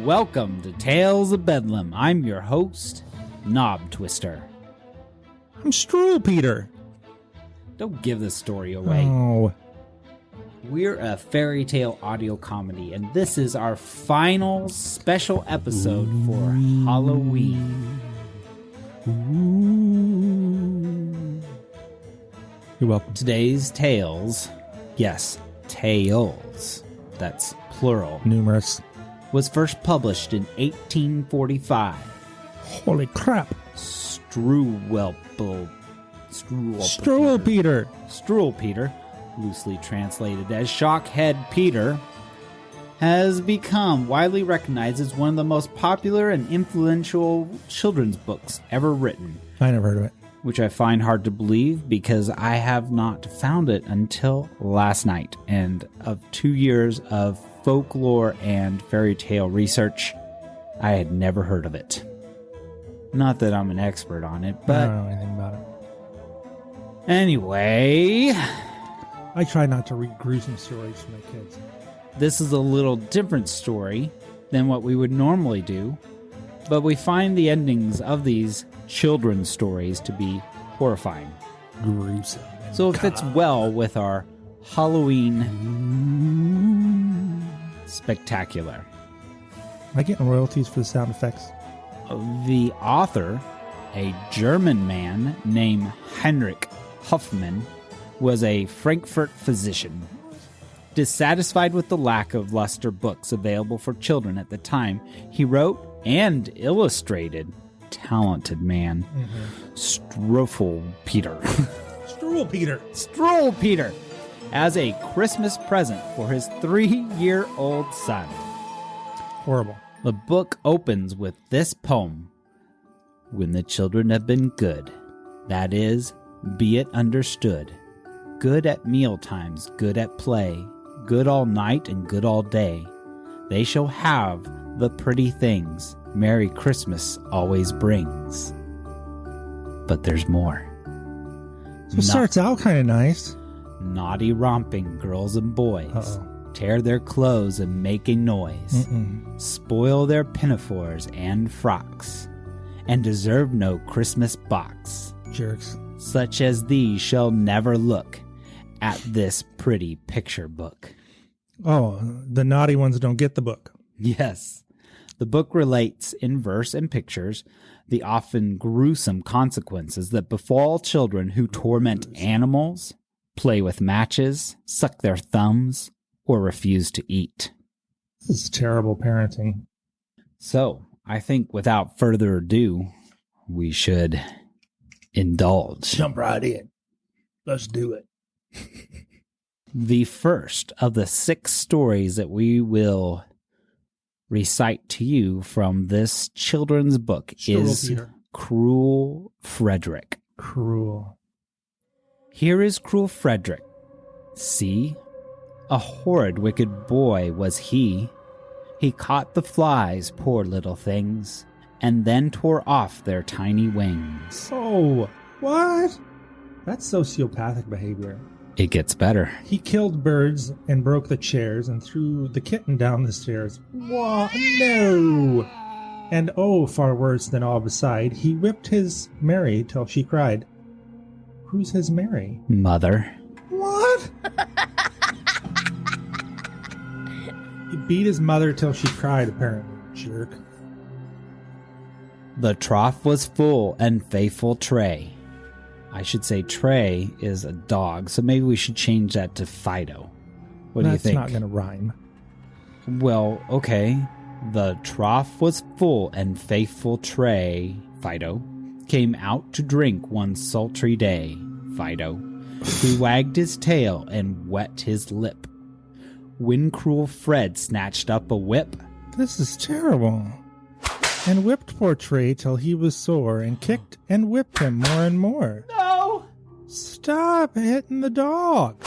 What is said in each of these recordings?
welcome to Tales of Bedlam. I'm your host, Knob Twister. I'm Struwwelpeter. Don't give the story away. Oh. We're a fairy tale audio comedy, and this is our final special episode for Halloween. You're welcome. Today's tales, yes, tales, that's plural, Numerous. was first published in 1845. Holy crap. Struwwelpeter, loosely translated as Shockheaded Peter, has become widely recognized as one of the most popular and influential children's books ever written. I never heard of it. Which I find hard to believe because I have not found it until last night. And of 2 years of folklore and fairy tale research, I had never heard of it. Not that I'm an expert on it, I but don't know anything about it. anyway, I try not to read gruesome stories to my kids. this is a little different story than what we would normally do, but we find the endings of these children's stories to be horrifying. Gruesome. So it fits well with our Halloween spectacular. Am I getting royalties for the sound effects? The author, a German man named Heinrich Hoffmann, was a Frankfurt physician. Dissatisfied with the lack of luster books available for children at the time, he wrote and illustrated Talented Man. Struwwelpeter. Struwwelpeter as a Christmas present for his 3-year-old son. Horrible. The book opens with this poem. When the children have been good, that is, be it understood, good at meal times, good at play, good all night and good all day, they shall have the pretty things Merry Christmas always brings. But there's more. So it starts out kind of nice. Naughty romping girls and boys. Uh-oh. Tear their clothes and make a noise. Spoil their pinafores and frocks. And deserve no Christmas box. Jerks. Such as these shall never look at this pretty picture book. Oh, the naughty ones don't get the book. Yes. The book relates in verse and pictures the often gruesome consequences that befall children who torment animals, play with matches, suck their thumbs, or refuse to eat. This is terrible parenting. So, I think without further ado, we should indulge. Jump right in. Let's do it. The first of the 6 stories that we will recite to you from this children's book is Cruel Frederick. Cruel. Here is Cruel Frederick. See, a horrid, wicked boy was he. He caught the flies, poor little things, and then tore off their tiny wings. Oh, what? That's sociopathic behavior. It gets better. He killed birds and broke the chairs and threw the kitten down the stairs. Whoa, no! And oh, far worse than all beside, he whipped his Mary till she cried. Who's his Mary? Mother. What? He beat his mother till she cried, apparently. Jerk. The trough was full and faithful Tray. I should say Tray is a dog, so maybe we should change that to Fido. What do you think? That's not going to rhyme. Well, okay. The trough was full and faithful Tray, Fido, came out to drink one sultry day, Fido. He wagged his tail and wet his lip. When cruel Fred snatched up a whip. This is terrible. And whipped poor Tray till he was sore, and kicked and whipped him more and more. No! Stop hitting the dog.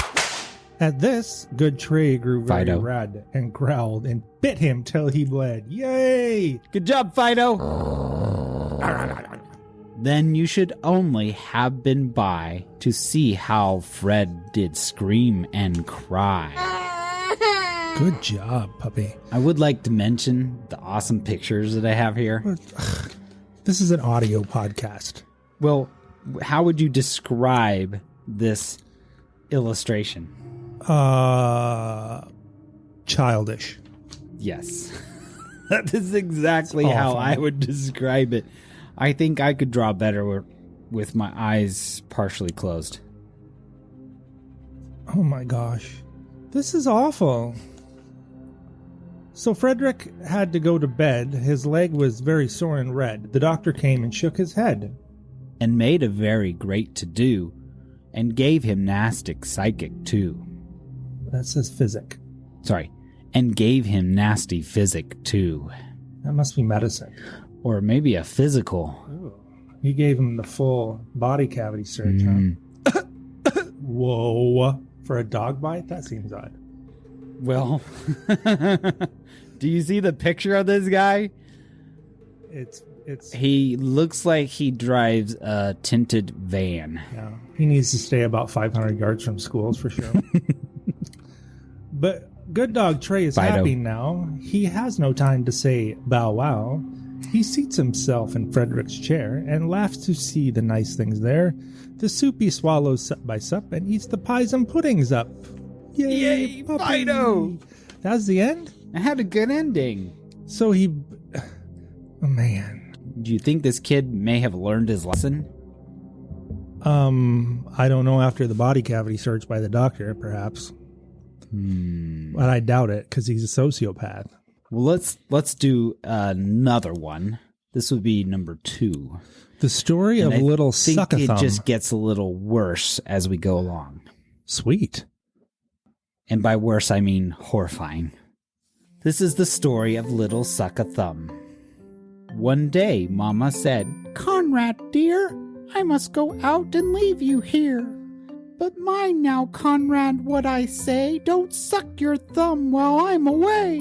At this, good Tray grew very Fido. red and growled and bit him till he bled. Yay! Good job, Fido! Then you should only have been by to see how Fred did scream and cry. Good job, puppy. I would like to mention the awesome pictures that I have here. This is an audio podcast. Well, how would you describe this illustration? Childish. Yes. That is exactly how I would describe it. I think I could draw better with my eyes partially closed. Oh my gosh. This is awful. So Frederick had to go to bed. His leg was very sore and red. The doctor came and shook his head. And made a very great to-do, and gave him nastic psychic too. That says physic. Sorry. And gave him nasty physic too. That must be medicine. Or maybe a physical. Ooh. He gave him the full body cavity search, huh? Whoa. For a dog bite? That seems odd. Well, do you see the picture of this guy? He looks like he drives a tinted van. Yeah. He needs to stay about 500 yards from schools for sure. But good dog Trey is happy now. He has no time to say bow wow. He seats himself in Frederick's chair and laughs to see the nice things there. The soup he swallows sup by sup and eats the pies and puddings up. Yay, puppy. Fido! That's the end? It had a good ending. So he... Oh, man. Do you think this kid may have learned his lesson? I don't know, after the body cavity search by the doctor, perhaps. But I doubt it, because he's a sociopath. Well, let's do another one. This would be number 2. The story of Little Suck-a-Thumb. I think it just gets a little worse as we go along. Sweet. And by worse, I mean horrifying. This is the story of Little Suck-a-Thumb. One day, Mama said, "Conrad, dear, I must go out and leave you here. But mind now, Conrad, what I say. Don't suck your thumb while I'm away."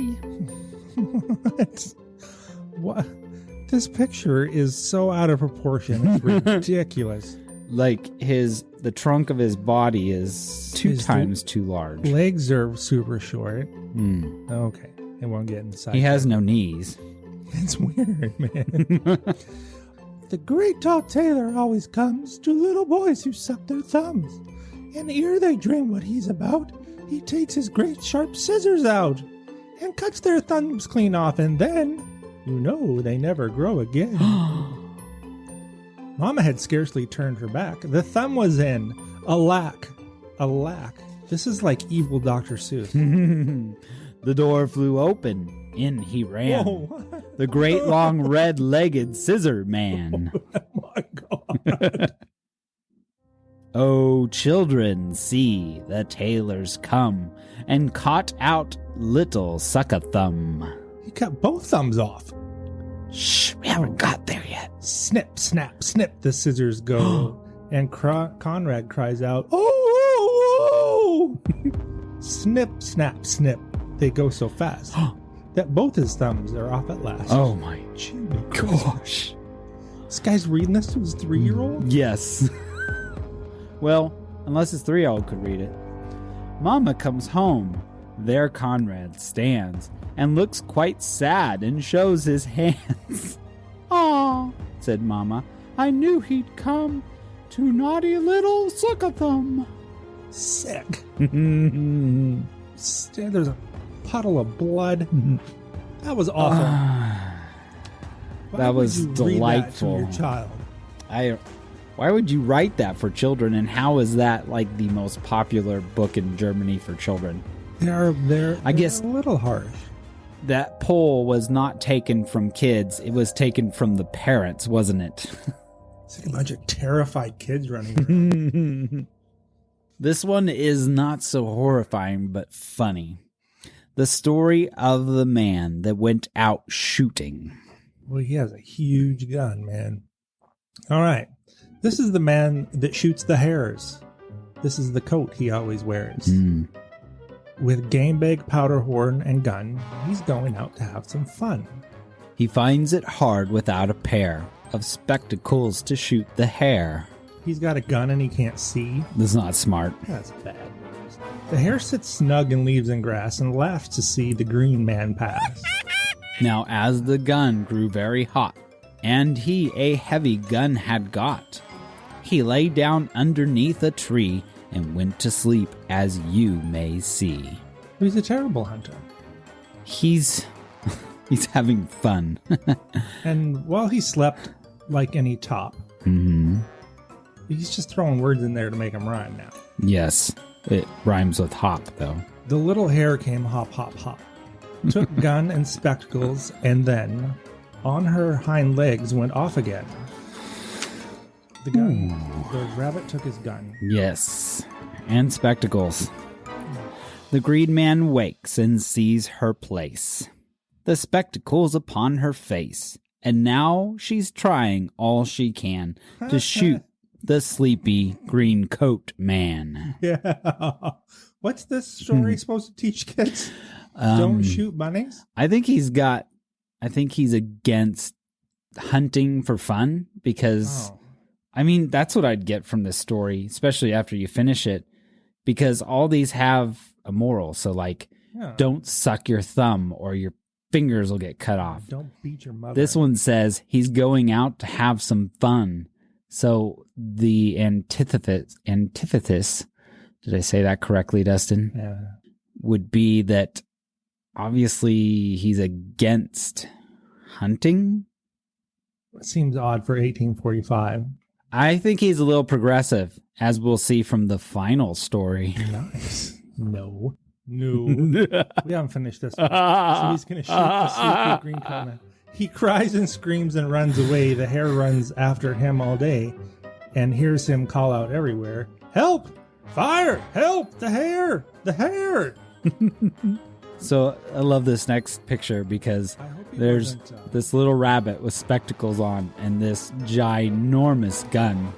What? This picture is so out of proportion. It's ridiculous. Like the trunk of his body is 2 times too large. Legs are super short. Okay, it won't get inside. He has no knees. It's weird, man. The great tall tailor always comes to little boys who suck their thumbs. And ere they dream what he's about, he takes his great sharp scissors out and cuts their thumbs clean off, and then, you know, they never grow again. Mama had scarcely turned her back. The thumb was in. Alack. This is like evil Dr. Seuss. The door flew open. In he ran. Whoa. The great long red-legged scissor man. Oh my God. Oh, children, see, the tailors come and caught out Little Suck-a-Thumb. He cut both thumbs off. Shh, we haven't got there yet. Snip, snap, snip, the scissors go. And Conrad cries out, "Oh!" Snip, snap, snip. They go so fast that both his thumbs are off at last. Oh my gosh. This guy's reading this to his 3-year-old? Yes. Well, unless his 3-year-old could read it. Mama comes home. There Conrad stands and looks quite sad and shows his hands. "Aw," said Mama, "I knew he'd come to naughty Little Suck-a-Thumb." Sick. There's a puddle of blood. That was awful. That was delightful. Read that to your child? Why would you write that for children, and how is that like the most popular book in Germany for children? They're I guess a little harsh. That poll was not taken from kids. It was taken from the parents, wasn't it? It's like a bunch of terrified kids running around. This one is not so horrifying, but funny. The story of the man that went out shooting. Well, he has a huge gun, man. All right. This is the man that shoots the hares. This is the coat he always wears. With game bag, powder horn, and gun, he's going out to have some fun. He finds it hard without a pair of spectacles to shoot the hare. He's got a gun and he can't see. That's not smart. That's bad news. The hare sits snug in leaves and grass and laughs to see the green man pass. Now as the gun grew very hot, and he a heavy gun had got, he lay down underneath a tree and went to sleep, as you may see. He's a terrible hunter. He's having fun. And while he slept like any top, he's just throwing words in there to make him rhyme now. Yes, it rhymes with hop, though. The little hare came hop, hop, hop, took gun and spectacles, and then on her hind legs went off again. The rabbit took his gun. Yes, and spectacles. The green man wakes and sees her place, the spectacles upon her face, and now she's trying all she can to shoot the sleepy green coat man. Yeah. What's this story supposed to teach kids? Don't shoot bunnies? I think he's against hunting for fun because, I mean, that's what I'd get from this story, especially after you finish it, because all these have a moral. So, like, don't suck your thumb or your fingers will get cut off. Don't beat your mother. This one says he's going out to have some fun. So the antithesis, did I say that correctly, Dustin? Yeah. Would be that obviously he's against hunting. It seems odd for 1845. I think he's a little progressive, as we'll see from the final story. Nice. No. We haven't finished this one. So he's going to shoot the sleepy green coat man. He cries and screams and runs away. The hare runs after him all day and hears him call out everywhere, "Help! Fire! Help! The hare! The hare!" So I love this next picture because there's this little rabbit with spectacles on and this ginormous gun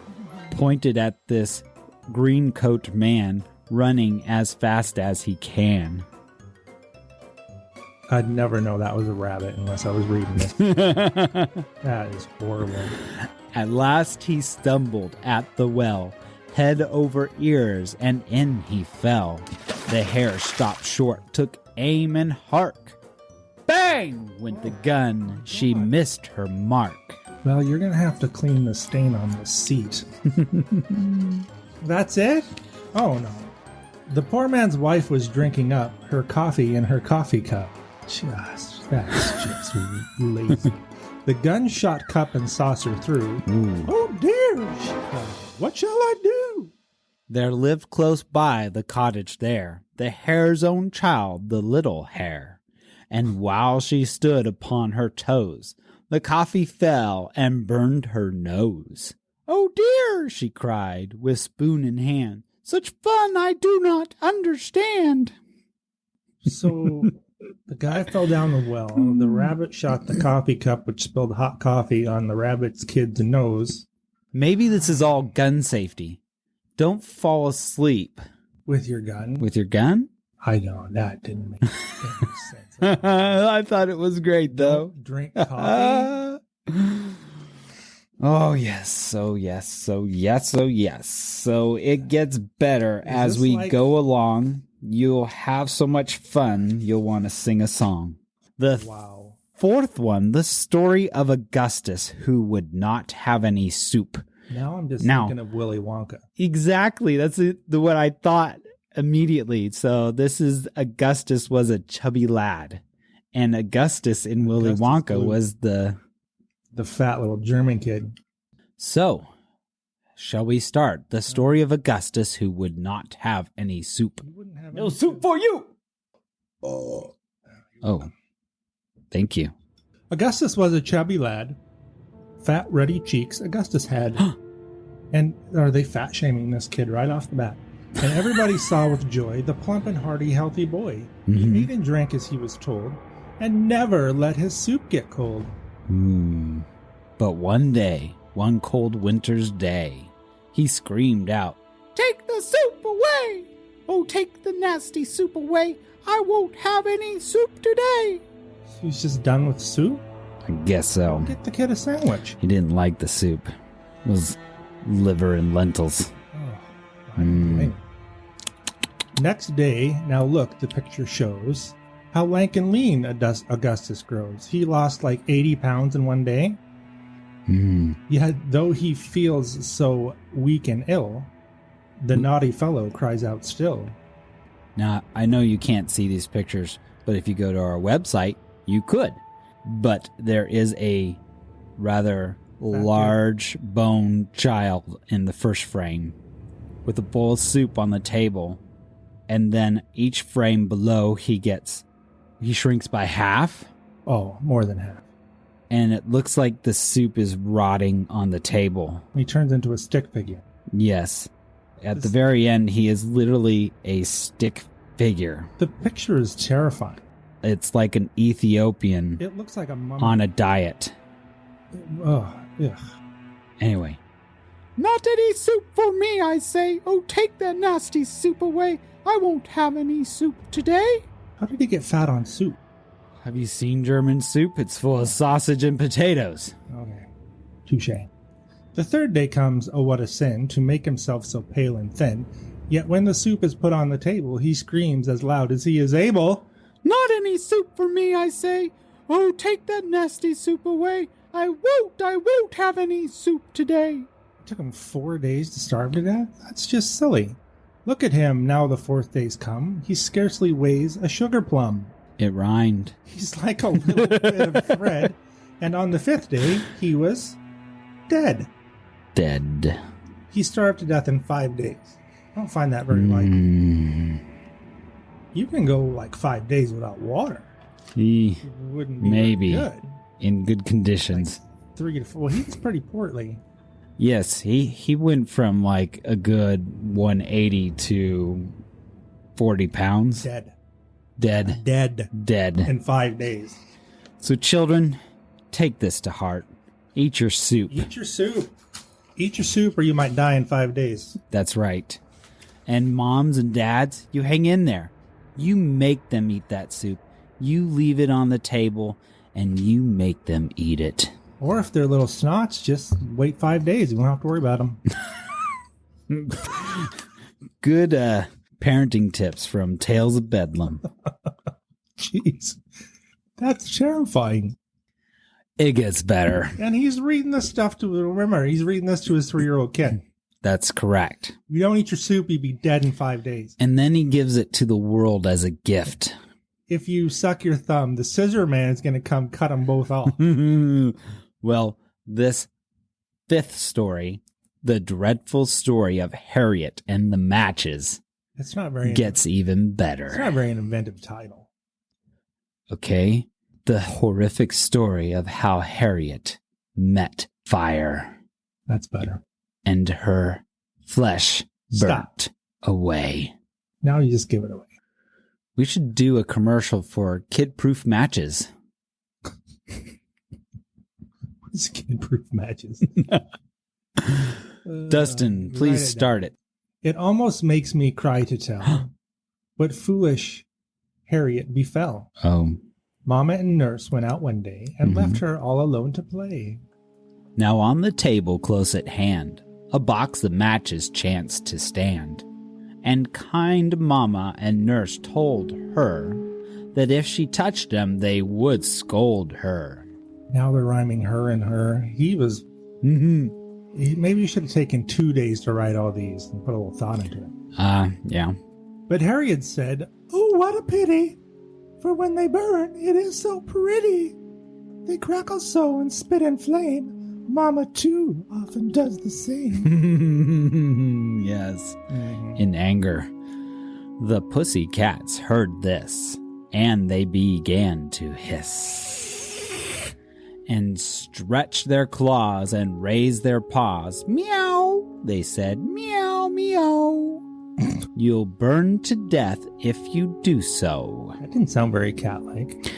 pointed at this green coat man running as fast as he can. I'd never know that was a rabbit unless I was reading it. That is horrible. At last he stumbled at the well, head over ears, and in he fell. The hare stopped short, took aim, and hark! Bang! Went the gun. She missed her mark. Well, you're going to have to clean the stain on the seat. That's it? Oh, no. The poor man's wife was drinking up her coffee in her coffee cup. That's just lazy. The gun shot cup and saucer through. Ooh. "Oh, dear," she cried. "What shall I do?" There lived close by the cottage there the hare's own child, the little hare. And while she stood upon her toes, the coffee fell and burned her nose. "Oh, dear," she cried, with spoon in hand. "Such fun I do not understand." So the guy fell down the well. The rabbit shot the coffee cup, which spilled hot coffee on the rabbit's kid's nose. Maybe this is all gun safety. Don't fall asleep. With your gun? With your gun? I know, that didn't make any sense. I thought it was great, though. Don't drink coffee? Oh, yes. Oh, yes. Oh, yes. Oh, yes. So it gets better as we go along. You'll have so much fun, you'll want to sing a song. The fourth one, the story of Augustus, who would not have any soup. Now I'm just thinking of Willy Wonka. Exactly. That's what I thought immediately. So this is Augustus was a chubby lad. And Augustus in Willy Wonka was the fat little German kid. So, shall we start? The story of Augustus who would not have any soup. No soup for you! Oh, thank you. Augustus was a chubby lad. Fat, ruddy cheeks Augustus had. And are they fat shaming this kid right off the bat? And everybody saw with joy the plump and hearty, healthy boy. Mm-hmm. He ate and drank as he was told, and never let his soup get cold. But one day, one cold winter's day, he screamed out, "Take the soup away! Oh, take the nasty soup away! I won't have any soup today!" So he's just done with soup? I guess so. Get the kid a sandwich. He didn't like the soup. It was liver and lentils. Oh, I don't blame you. Next day, now look, the picture shows how lank and lean Augustus grows. He lost like 80 pounds in one day. Yet, though he feels so weak and ill, the naughty fellow cries out still. Now, I know you can't see these pictures, but if you go to our website, you could. But there is a rather large boned child in the first frame with a bowl of soup on the table. And then each frame below, he shrinks by half. Oh, more than half. And it looks like the soup is rotting on the table. He turns into a stick figure. Yes. At the very end, he is literally a stick figure. The picture is terrifying. It's like an Ethiopian It looks like a mummy. on a diet. Ugh. Anyway. Not any soup for me, I say. Oh, take that nasty soup away. I won't have any soup today. How did he get fat on soup? Have you seen German soup? It's full of sausage and potatoes. Okay. Touché. The third day comes, oh what a sin, to make himself so pale and thin. Yet when the soup is put on the table, he screams as loud as he is able. Not any soup for me, I say. Oh, take that nasty soup away. I won't have any soup today. It took him 4 days to starve to death? That's just silly. Look at him, now the fourth day's come. He scarcely weighs a sugar plum. It rhymed. He's like a little bit of thread. And on the fifth day, he was dead. Dead. He starved to death in 5 days. I don't find that very likely. You can go like 5 days without water. He It wouldn't be maybe very good. in good conditions. Like 3 to 4. Well, he was pretty portly. Yes, he went from like a good 180 to 40 pounds. Dead. Dead. In 5 days. So children, take this to heart. Eat your soup. Eat your soup. Eat your soup or you might die in 5 days. That's right. And moms and dads, you hang in there. You make them eat that soup. You leave it on the table and you make them eat it. Or if they're little snots, just wait 5 days. You won't have to worry about them. Good parenting tips from Tales of Bedlam. Jeez. That's terrifying. It gets better. And he's reading this stuff to, remember, he's reading this to his 3-year-old kid. That's correct. If you don't eat your soup, you'd be dead in 5 days. And then he gives it to the world as a gift. If you suck your thumb, the scissor man is going to come cut them both off. Well, this fifth story, the dreadful story of Harriet and the matches, It's not very gets even It's better. not a very inventive title. Okay? The horrific story of how Harriet met fire That's better. and her flesh burnt Stop. away. Now you just give it away. We should do a commercial for kid-proof matches. What's kid-proof matches? Dustin, please start it. It almost makes me cry to tell what foolish Harriet befell. Oh. Mama and nurse went out one day and left her all alone to play. Now on the table close at hand, a box of matches chanced to stand. And kind Mama and nurse told her that if she touched them, they would scold her. Now they're rhyming her and her. He was... Maybe you should have taken 2 days to write all these and put a little thought into it. Yeah. But Harriet said, "Oh, what a pity! For when they burn, it is so pretty. They crackle so and spit and flame. Mama, too, often does the same." Yes. In anger. The pussy cats heard this, and they began to hiss, and stretch their claws and raise their paws. Meow, they said, meow, meow. You'll burn to death if you do so. That didn't sound very cat-like.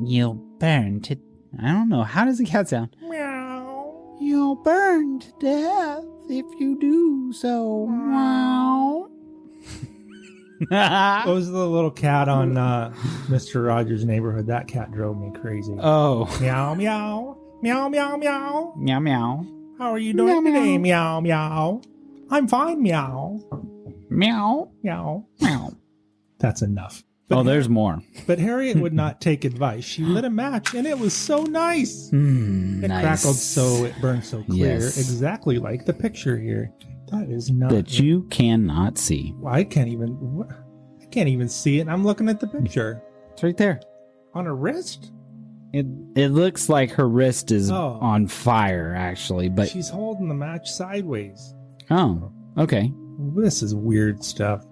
You'll burn to... I don't know. How does the cat sound? Meow. You'll burn to death if you do so. Meow. What was the little cat on Mr. Rogers' Neighborhood? That cat drove me crazy. Oh. Meow, meow. Meow, meow, meow. Meow, meow. How are you doing Meow, today? Meow, meow. I'm fine, meow. Meow. Meow. Meow. That's enough. There's more. But Harriet would not take advice. She lit a match, and it was so nice. It Nice. crackled so it burned so clear, Yes. exactly like the picture here. That is not... That you cannot see. I can't even see it. I'm looking at the picture. It's right there. On her wrist? It looks like her wrist is Oh. on fire, actually. But She's holding the match sideways. oh, okay. This is weird stuff.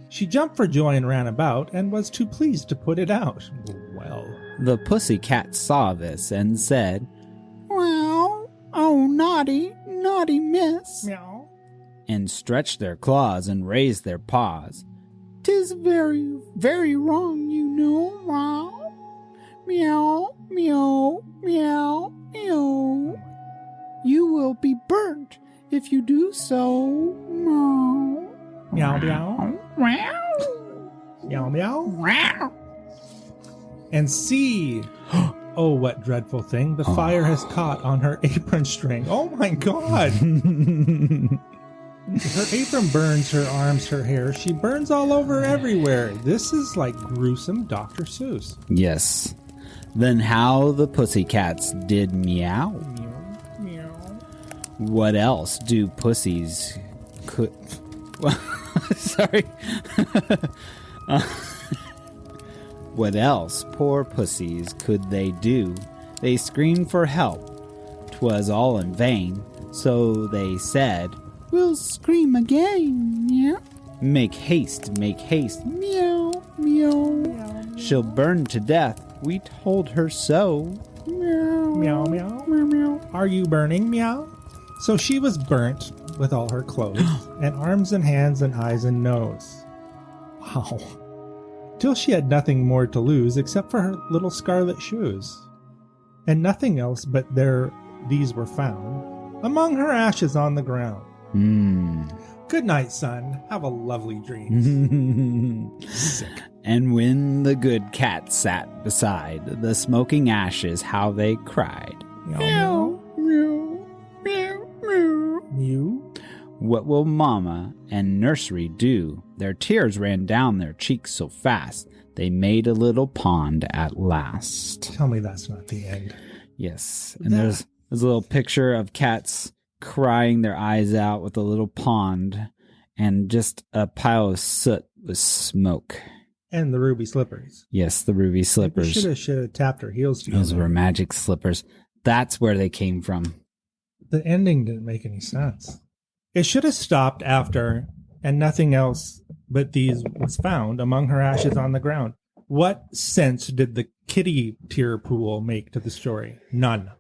She jumped for joy and ran about, and was too pleased to put it out. Well, The pussycat saw this and said, "Well, oh, naughty, naughty miss," meow. and stretched their claws and raised their paws. "'Tis very, very wrong, you know, meow. Meow, meow, meow, meow. You will be burnt if you do so, meow. Meow, meow. Meow, meow. Meow. And see, oh, what dreadful thing. The fire has caught on her apron string. Oh, my God. Her apron burns her arms, her hair. She burns all over everywhere. This is like gruesome Dr. Seuss. Yes. Then how the pussycats did meow. Meow, meow. What else do pussies could... Sorry. What else, poor pussies, could they do? They screamed for help. 'Twas all in vain. So they said, "We'll scream again, meow. Make haste, meow, meow. She'll burn to death, we told her so. Meow, Meow, meow. meow, meow." Are you burning? Meow. So she was burnt with all her clothes, and arms and hands and eyes and nose. Wow. Till she had nothing more to lose except for her little scarlet shoes. And nothing else but these were found among her ashes on the ground. Good night, son. Have a lovely dream. Sick. And when the good cat sat beside the smoking ashes, how they cried. Meow, meow, meow, meow. mew. What will Mama and Nursery do? Their tears ran down their cheeks so fast, they made a little pond at last. Tell me that's not the end. Yes, and there's a little picture of cats crying their eyes out with a little pond and just a pile of soot with smoke. And the ruby slippers. Yes, the ruby slippers. Should have tapped her heels together. Those were magic slippers. That's where they came from. The ending didn't make any sense. It should have stopped after, and nothing else but these was found among her ashes on the ground. What sense did the kitty tear pool make to the story? None.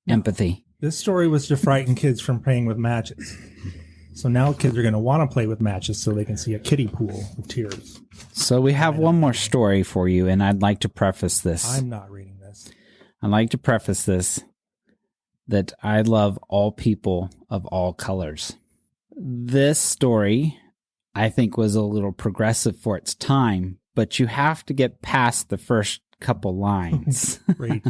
Empathy. This story was to frighten kids from playing with matches. So now kids are going to want to play with matches so they can see a kiddie pool of tears. So we have one more story for you, and I'd like to preface this. I'm not reading this. I'd like to preface this that I love all people of all colors. This story, I think, was a little progressive for its time, but you have to get past the first couple lines. Great.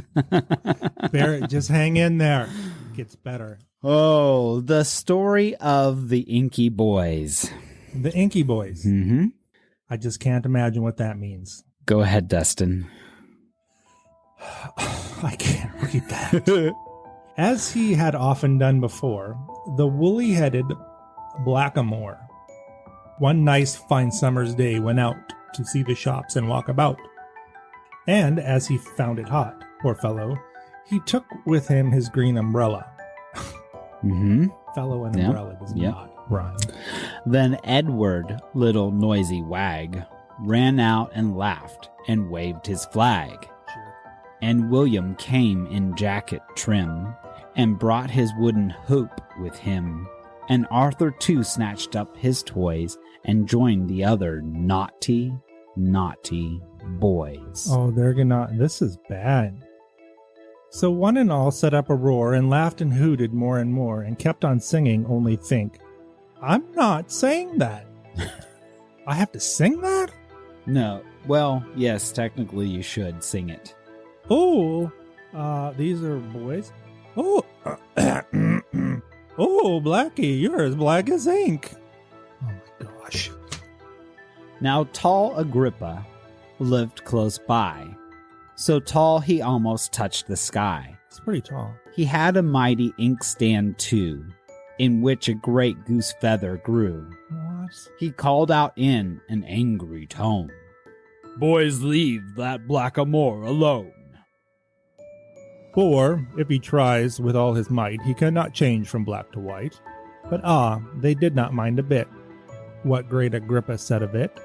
Barrett, just hang in there. It gets better. Oh, the story of the Inky Boys. The Inky Boys. Mm-hmm. I just can't imagine what that means. Go ahead, Dustin. I can't read that. As he had often done before, the woolly-headed blackamoor one nice fine summer's day went out to see the shops and walk about. And as he found it hot, poor fellow, he took with him his green umbrella. Mm-hmm. Fellow and umbrella does not rhyme. Then Edward, little noisy wag, ran out and laughed and waved his flag. Sure. And William came in jacket trim, and brought his wooden hoop with him. And Arthur too snatched up his toys, and joined the other naughty, naughty boys. Oh, they're gonna... This is bad. So one and all set up a roar, and laughed and hooted more and more, and kept on singing, only think, I'm not saying that. I have to sing that? No, well, yes, technically you should sing it. Oh, These are boys. Oh, oh, Blackie, you're as black as ink. Oh my gosh. Now tall Agrippa lived close by, so tall he almost touched the sky. It's pretty tall. He had a mighty inkstand too, in which a great goose feather grew. What? He called out in an angry tone, "Boys, leave that blackamoor alone." For, if he tries with all his might, he cannot change from black to white. But they did not mind a bit what great Agrippa said of it,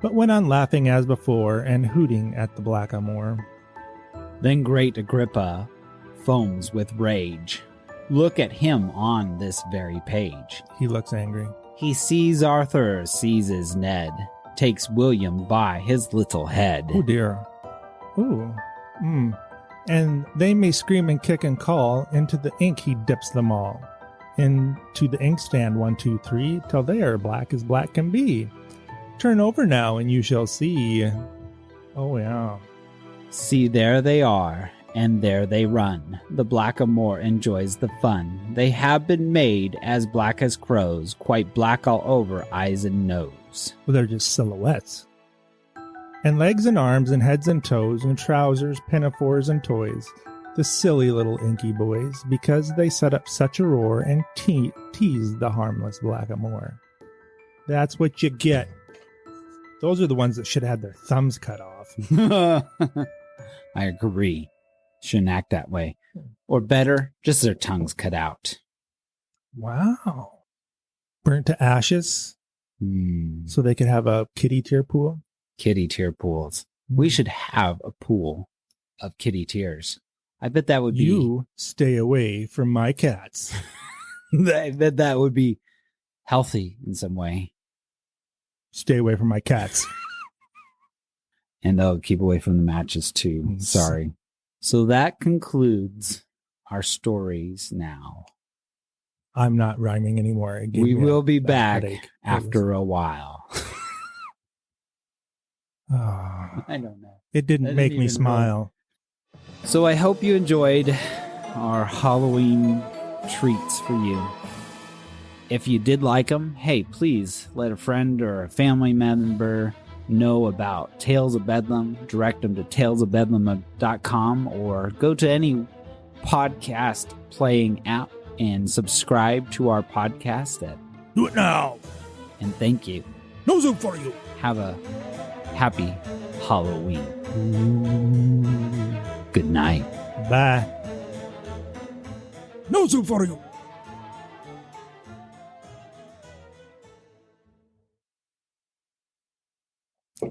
but went on laughing as before, and hooting at the blackamoor. Then great Agrippa foams with rage. Look at him on this very page. He looks angry. He sees Arthur, seizes Ned, takes William by his little head. Oh dear. Ooh. And they may scream and kick and call, into the ink he dips them all. Into the inkstand 1, 2, 3, till they are black as black can be. Turn over now and you shall see. Oh yeah. See, there they are, and there they run. The blackamoor enjoys the fun. They have been made as black as crows, quite black all over eyes and nose. Well, they're just silhouettes. And legs and arms and heads and toes and trousers, pinafores and toys. The silly little inky boys, because they set up such a roar and tease the harmless blackamoor. That's what you get. Those are the ones that should have had their thumbs cut off. I agree. Shouldn't act that way. Or better, just their tongues cut out. Wow. Burnt to ashes so they could have a kitty tear pool. Kitty tear pools. We should have a pool of kitty tears. I bet that would be... You stay away from my cats. I bet that would be healthy in some way. Stay away from my cats. And they'll keep away from the matches too. Sorry. So that concludes our stories now. I'm not rhyming anymore. We will be back after a while. I don't know. It didn't make me smile. So I hope you enjoyed our Halloween treats for you. If you did like them, hey, please let a friend or a family member know about Tales of Bedlam. Direct them to talesofbedlam.com or go to any podcast playing app and subscribe to our podcast. Do it now. And thank you. No Zoom for you. Have a happy Halloween. Good night. Bye. No Zoom for you.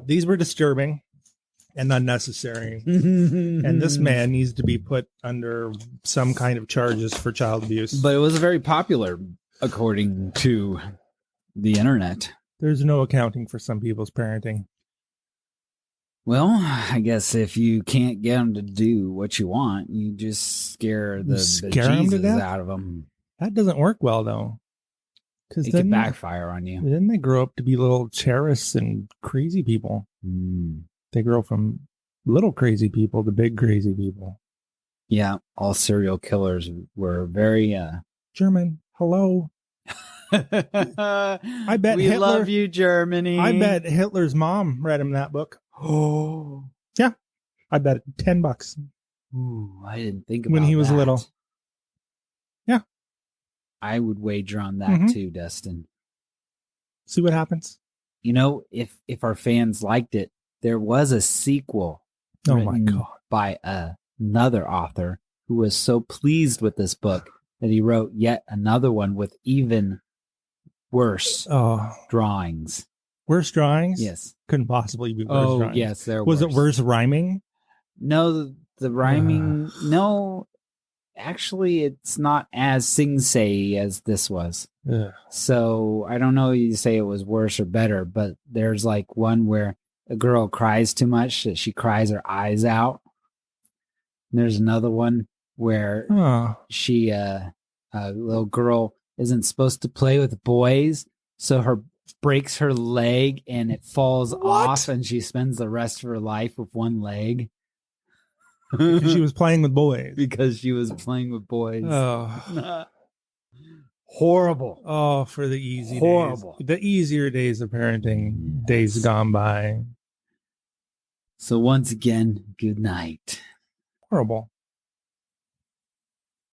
These were disturbing and unnecessary. And this man needs to be put under some kind of charges for child abuse. But it was very popular, according to the internet. There's no accounting for some people's parenting. Well, I guess if you can't get them to do what you want, you just scare the Jesus out of them. That doesn't work well, though. Because it could backfire on you. Then they grow up to be little terrorists and crazy people. They grow from little crazy people to big crazy people. Yeah, all serial killers were very... German, hello. I bet we love you, Germany. I bet Hitler's mom read him that book. Oh. Yeah. I bet $10. Ooh, I didn't think about when he was that. Little. Yeah. I would wager on that too, Dustin. See what happens. You know, if our fans liked it, there was a sequel by another author who was so pleased with this book that he wrote yet another one with even worse drawings. Worse drawings? Yes. Couldn't possibly be worse drawings. Yes, there was. Was it worse rhyming? No, the rhyming... No, actually, it's not as sing-say as this was. So, I don't know if you say it was worse or better, but there's like one where a girl cries too much that she cries her eyes out. And there's another one where she, a little girl, isn't supposed to play with boys, so her breaks her leg and it falls off and she spends the rest of her life with one leg. Because she was playing with boys. Because she was playing with boys. Oh. Horrible. Oh, for the easy Horrible. days. The easier days of parenting, days gone by. So once again, good night. Horrible.